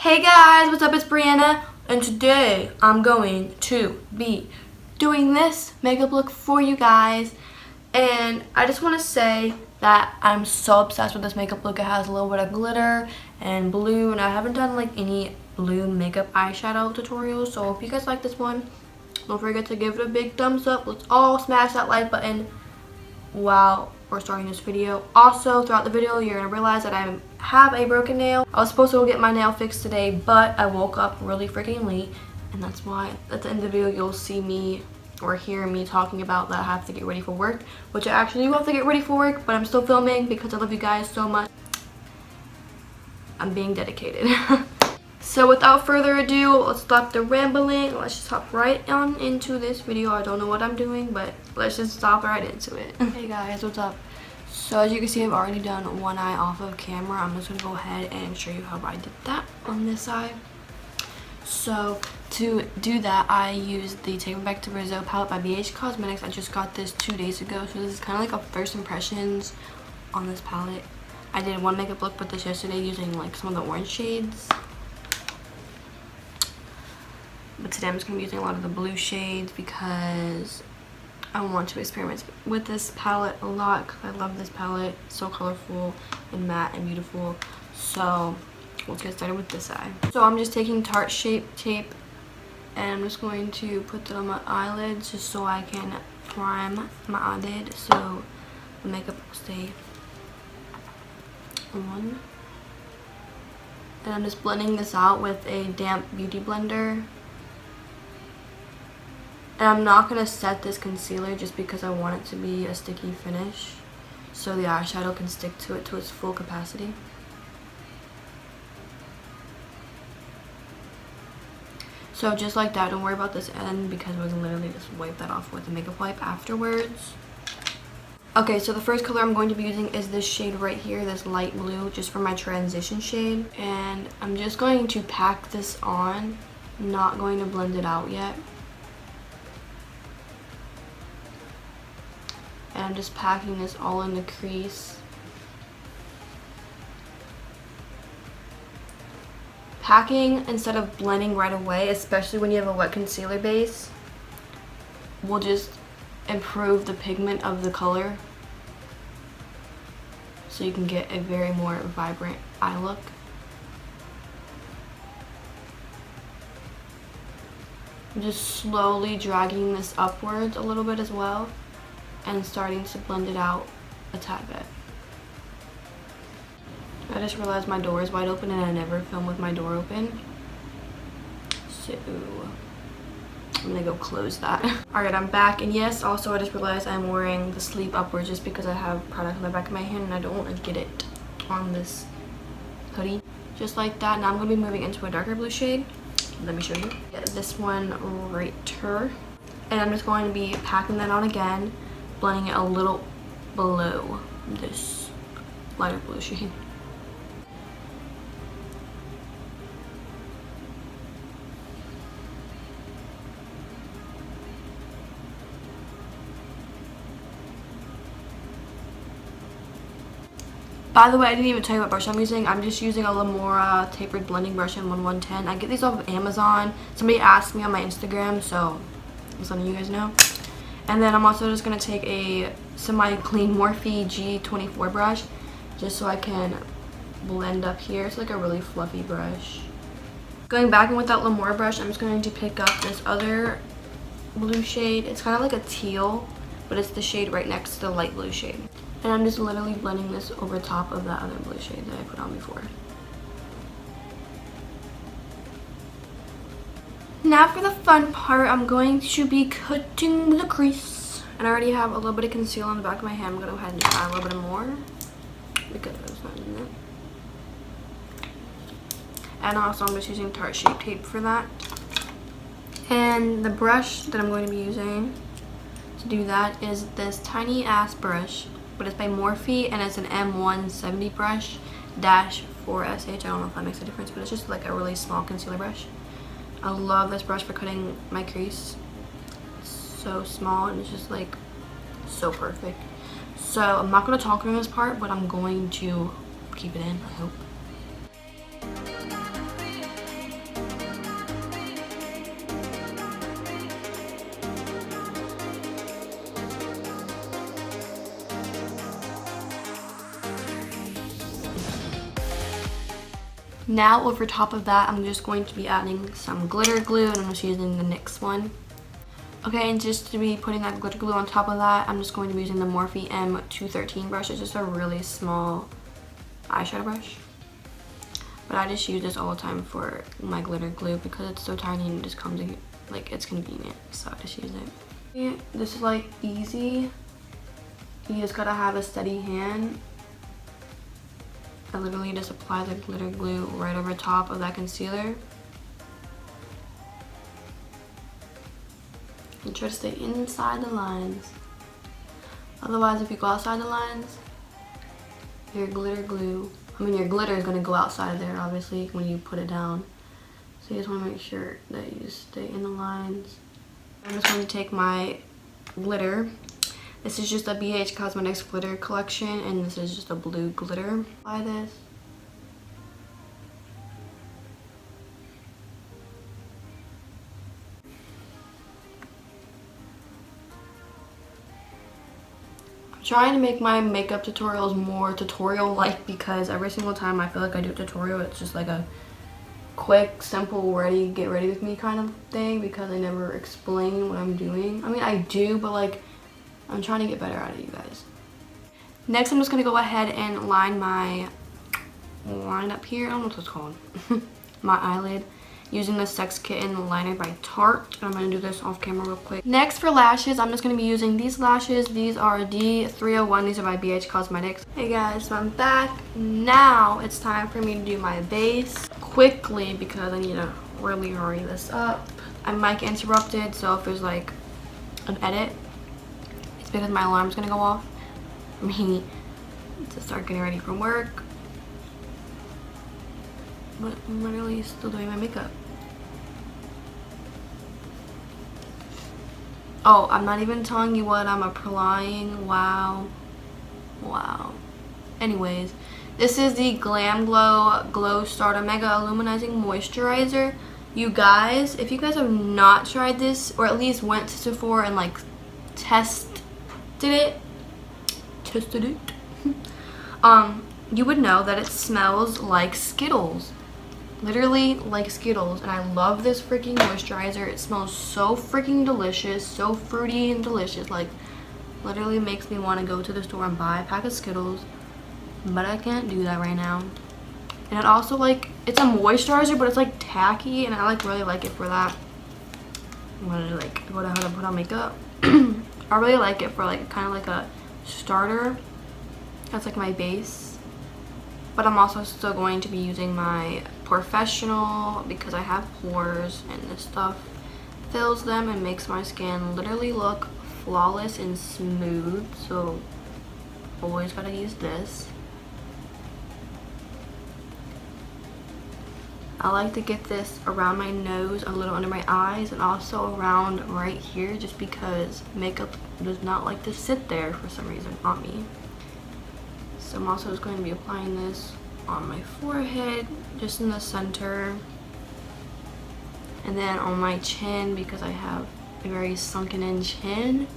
Hey guys, what's up? It's Brianna, and today I'm going to be doing this makeup look for you guys. And I just want to say that I'm so obsessed with this makeup look. It has a little bit of glitter and blue, and I haven't done like any blue makeup eyeshadow tutorials. So if you guys like this one, don't forget to give it a big thumbs up. Let's all smash that like button while we're starting this video. Also, throughout the video, you're gonna realize that I have a broken nail. I was supposed to go get my nail fixed today, but I woke up really freaking late, and that's why at the end of the video you'll see me or hear me talking about that I have to get ready for work, which I actually do have to get ready for work, but I'm still filming because I love you guys so much. I'm being dedicated. So without further ado, let's stop the rambling. Let's just hop right on into this video. I don't know what I'm doing, but let's just stop right into it. Hey guys, what's up? So as you can see, I've already done one eye off of camera. I'm just gonna go ahead and show you how I did that on this eye. So to do that, I used the Take Me Back to Brazil palette by BH Cosmetics. I just got this 2 days ago, so this is kind of like a first impressions on this palette. I did one makeup look with this yesterday using like some of the orange shades. But today I'm just going to be using a lot of the blue shades because I want to experiment with this palette a lot because I love this palette. It's so colorful and matte and beautiful. So let's get started with this eye. So I'm just taking Tarte Shape Tape and I'm just going to put that on my eyelids just so I can prime my eyelid so the makeup will stay on. And I'm just blending this out with a damp beauty blender. And I'm not going to set this concealer just because I want it to be a sticky finish so the eyeshadow can stick to it to its full capacity. So just like that, don't worry about this end because we're going to literally just wipe that off with a makeup wipe afterwards. Okay, so the first color I'm going to be using is this shade right here, this light blue, just for my transition shade. And I'm just going to pack this on, not going to blend it out yet. And I'm just packing this all in the crease. Packing instead of blending right away, especially when you have a wet concealer base, will just improve the pigment of the color. So you can get a very more vibrant eye look. I'm just slowly dragging this upwards a little bit as well. And starting to blend it out a tad bit. I just realized my door is wide open and I never film with my door open. So I'm gonna go close that. Alright, I'm back, and yes, also I just realized I'm wearing the sleeve upwards just because I have product on the back of my hand and I don't want to get it on this hoodie. Just like that. Now I'm gonna be moving into a darker blue shade. Let me show you. Yeah, this one right here. And I'm just going to be packing that on again, blending it a little below this lighter blue shade. By the way, I didn't even tell you what brush I'm using. I'm just using a Lamora tapered blending brush in 110. I get these off of Amazon. Somebody asked me on my Instagram, so I'm just letting you guys know. And then I'm also just going to take a semi-clean Morphe G24 brush just so I can blend up here. It's like a really fluffy brush. Going back in with that Lamora brush, I'm just going to pick up this other blue shade. It's kind of like a teal, but it's the shade right next to the light blue shade. And I'm just literally blending this over top of that other blue shade that I put on before. Now for the fun part, I'm going to be cutting the crease. And I already have a little bit of concealer on the back of my hand. I'm going to go ahead and just add a little bit more because I was not in it. And also I'm just using Tarte Shape Tape for that. And the brush that I'm going to be using to do that is this tiny ass brush. But it's by Morphe and it's an M170 brush dash 4SH. I don't know if that makes a difference, but it's just like a really small concealer brush. I love this brush for cutting my crease. It's so small and it's just like so perfect. So I'm not going to talk during this part, but I'm going to keep it in, I hope. Now over top of that, I'm just going to be adding some glitter glue, and I'm just using the NYX one. Okay, and just to be putting that glitter glue on top of that, I'm just going to be using the Morphe M213 brush. It's just a really small eyeshadow brush. But I just use this all the time for my glitter glue because it's so tiny and it just comes in, like, it's convenient. So I just use it. Yeah, this is like easy. You just gotta have a steady hand. I literally just apply the glitter glue right over top of that concealer. And try to stay inside the lines. Otherwise, if you go outside the lines, your glitter is going to go outside of there, obviously, when you put it down. So you just want to make sure that you stay in the lines. I'm just going to take my glitter. This is just a BH Cosmetics glitter collection, and this is just a blue glitter. Apply this. Trying to make my makeup tutorials more tutorial-like because every single time I feel like I do a tutorial, it's just like a quick, simple, ready, get ready with me kind of thing because I never explain what I'm doing. I mean, I do, but like, I'm trying to get better at it, you guys. Next, I'm just gonna go ahead and line my line up here. I don't know what it's called. My eyelid. Using the Sex Kitten liner by Tarte. I'm going to do this off camera real quick. Next for lashes, I'm just going to be using these lashes. These are D301. These are by BH Cosmetics. Hey guys, so I'm back. Now it's time for me to do my base quickly because I need to really hurry this up. I'm mic interrupted, so if there's like an edit, it's because my alarm's going to go off for me to start getting ready for work. But I'm literally still doing my makeup. Oh, I'm not even telling you what I'm applying. Wow. Anyways, this is the Glam Glow Glow Starter Mega Illuminizing Moisturizer. You guys, if you guys have not tried this, or at least went to Sephora and like tested it, you would know that it smells like Skittles. Literally like Skittles, and I love this freaking moisturizer. It smells so freaking delicious, so fruity and delicious. Like, literally makes me want to go to the store and buy a pack of Skittles, but I can't do that right now. And it also, like, it's a moisturizer, but it's like tacky, and I like really like it for that. How to put on makeup. I really like it for like kind of like a starter. That's like my base. But I'm also still going to be using my Professional because I have pores and this stuff fills them and makes my skin literally look flawless and smooth. So always gotta use this. I like to get this around my nose, a little under my eyes, and also around right here just because makeup does not like to sit there for some reason on me. So I'm also just going to be applying this on my forehead, just in the center, and then on my chin because I have a very sunken in chin,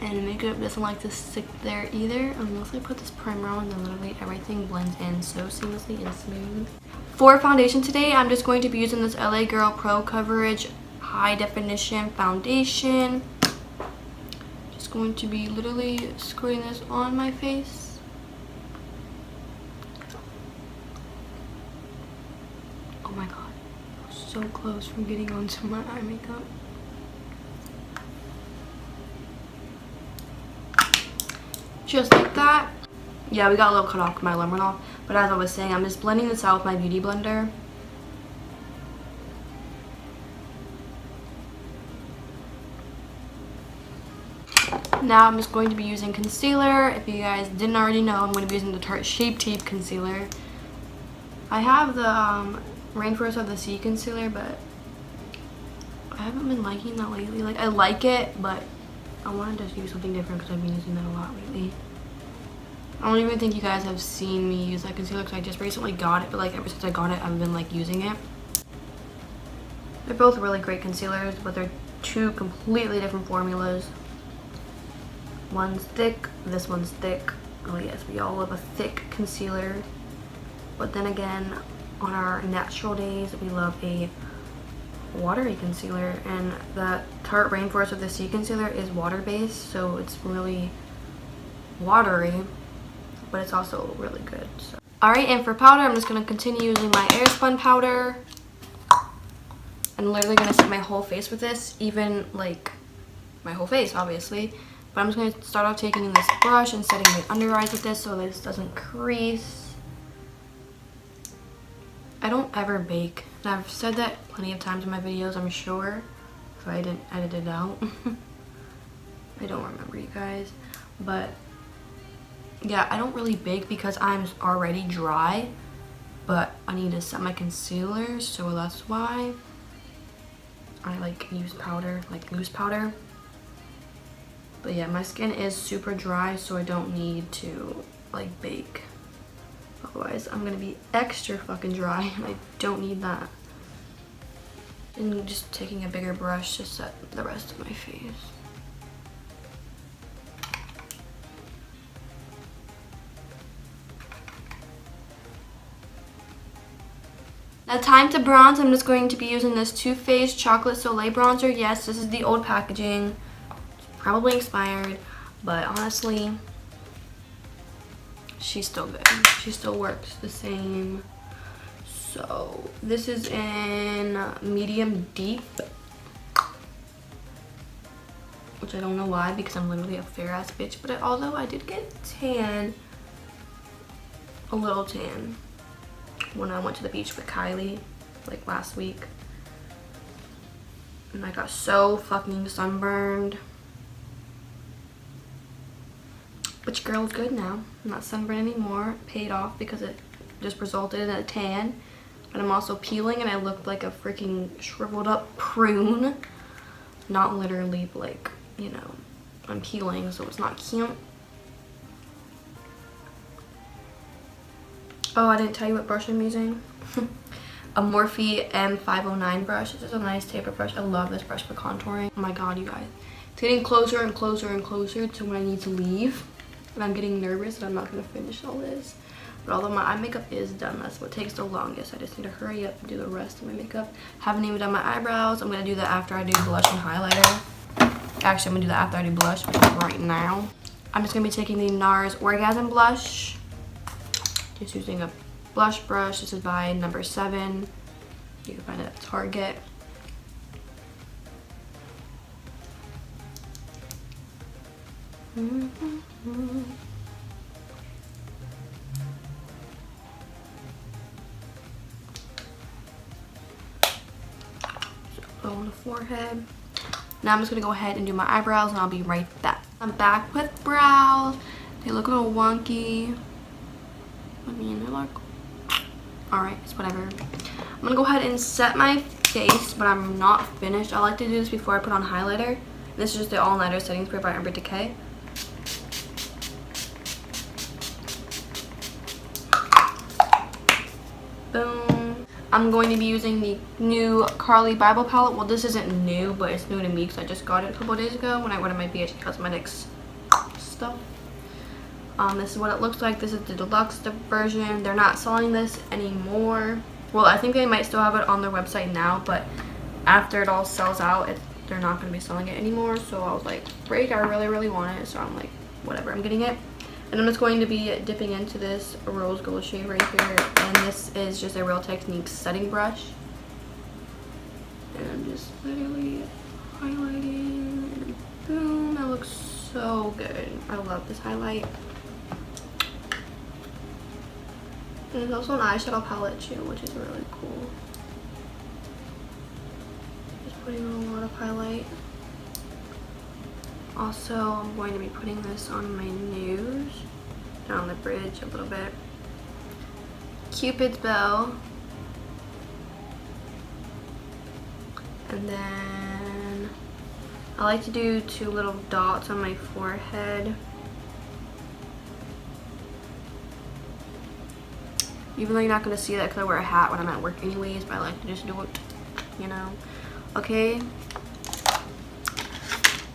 and makeup doesn't like to stick there either unless I put this primer on, and literally everything blends in so seamlessly and smooth. For foundation today, I'm just going to be using this LA Girl Pro Coverage High Definition Foundation. Just going to be literally squirting this on my face. Oh my god, so close from getting onto my eye makeup. Just like that. Yeah, we got a little cut off, my alarm went off. But as I was saying, I'm just blending this out with my beauty blender. Now I'm just going to be using concealer. If you guys didn't already know, I'm going to be using the Tarte Shape Tape Concealer. I have the Rainforest of the Sea concealer, but I haven't been liking that lately. Like, I like it, but I wanted to use something different because I've been using that a lot lately. I don't even think you guys have seen me use that concealer because I just recently got it, but like ever since I got it, I've been like using it. They're both really great concealers, but they're two completely different formulas. One's thick, this one's thick. Oh yes, we all love a thick concealer. But then again, on our natural days, we love a watery concealer, and the Tarte Rainforest with the Sea Concealer is water-based, so it's really watery, but it's also really good. So. Alright, and for powder, I'm just going to continue using my Airspun powder. I'm literally going to set my whole face with this, even like my whole face, obviously. But I'm just going to start off taking this brush and setting my under eyes with this so this doesn't crease. I don't ever bake, and I've said that plenty of times in my videos, I'm sure, if I didn't edit it out. I don't remember, you guys, but yeah, I don't really bake because I'm already dry, but I need to set my concealer, so that's why I like use powder, like loose powder. But yeah, my skin is super dry, so I don't need to like bake. Otherwise, I'm gonna be extra fucking dry, and I don't need that. And just taking a bigger brush to set the rest of my face. Now time to bronze. I'm just going to be using this Too Faced Chocolate Soleil bronzer. Yes, this is the old packaging. It's probably expired, but honestly, she's still good. She still works the same. So this is in medium deep, which I don't know why, because I'm literally a fair ass bitch. But although I did get tan, a little tan, when I went to the beach with Kylie like last week, and I got so fucking sunburned. But your girl is good now. I'm not sunburned anymore. It paid off because it just resulted in a tan. But I'm also peeling, and I look like a freaking shriveled up prune. Not literally, but like, you know, I'm peeling, so it's not cute. Oh, I didn't tell you what brush I'm using. A Morphe M509 brush. This is a nice taper brush. I love this brush for contouring. Oh my god, you guys. It's getting closer and closer and closer to when I need to leave. And I'm getting nervous that I'm not going to finish all this. But although my eye makeup is done, that's what takes the longest. I just need to hurry up and do the rest of my makeup. Haven't even done my eyebrows. I'm going to do that after I do blush and highlighter. Actually, I'm going to do that after I do blush, which is right now. I'm just going to be taking the NARS Orgasm Blush. Just using a blush brush. This is by number 7. You can find it at Target. On the forehead. Now I'm just gonna go ahead and do my eyebrows, and I'll be right back. I'm back with brows. They look a little wonky. I mean, they're like, alright, it's whatever. I'm gonna go ahead and set my face, but I'm not finished. I like to do this before I put on highlighter. This is just the all-nighter setting spray by Urban Decay. Boom. I'm going to be using the new Carly Bible palette. Well, this isn't new, but it's new to me because I just got it a couple days ago when I ordered my BH Cosmetics stuff. This is what it looks like. This is the deluxe version. They're not selling this anymore. Well, I think they might still have it on their website now, but after it all sells out, they're not going to be selling it anymore. So I was like, great, I really want it. So I'm like, whatever, I'm getting it. And I'm just going to be dipping into this rose gold shade right here. And this is just a Real Techniques setting brush. And I'm just literally highlighting. And boom, that looks so good. I love this highlight. And there's also an eyeshadow palette too, which is really cool. Just putting on a lot of highlight. Also, I'm going to be putting this on my nose, down the bridge a little bit. Cupid's bow. And then I like to do 2 little dots on my forehead. Even though you're not going to see that because I wear a hat when I'm at work anyways, but I like to just do it, you know. Okay.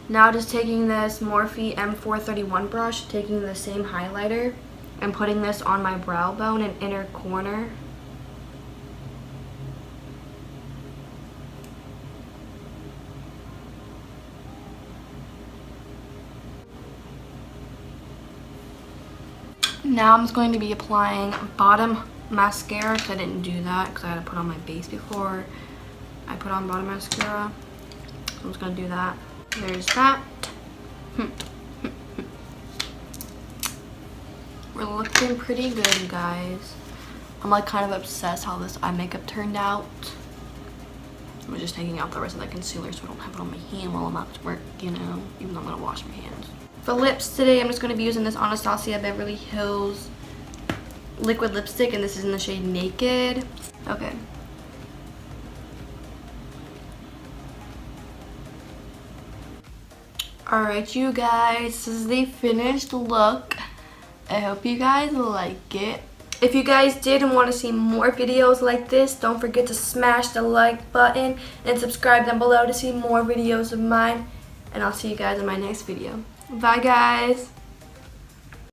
Now just taking this Morphe M431 brush, taking the same highlighter, and putting this on my brow bone and inner corner. Now I'm just going to be applying bottom mascara because I didn't do that because I had to put on my base before I put on bottom mascara. I'm just going to do that. There's that. We're looking pretty good, you guys. I'm like kind of obsessed how this eye makeup turned out. I'm just taking out the rest of the concealer so I don't have it on my hand while I'm at work, you know, even though I'm going to wash my hands. For lips today, I'm just going to be using this Anastasia Beverly Hills liquid lipstick, and this is in the shade Naked. Okay. Alright, you guys, this is the finished look. I hope you guys like it. If you guys did and want to see more videos like this, don't forget to smash the like button and subscribe down below to see more videos of mine. And I'll see you guys in my next video. Bye, guys.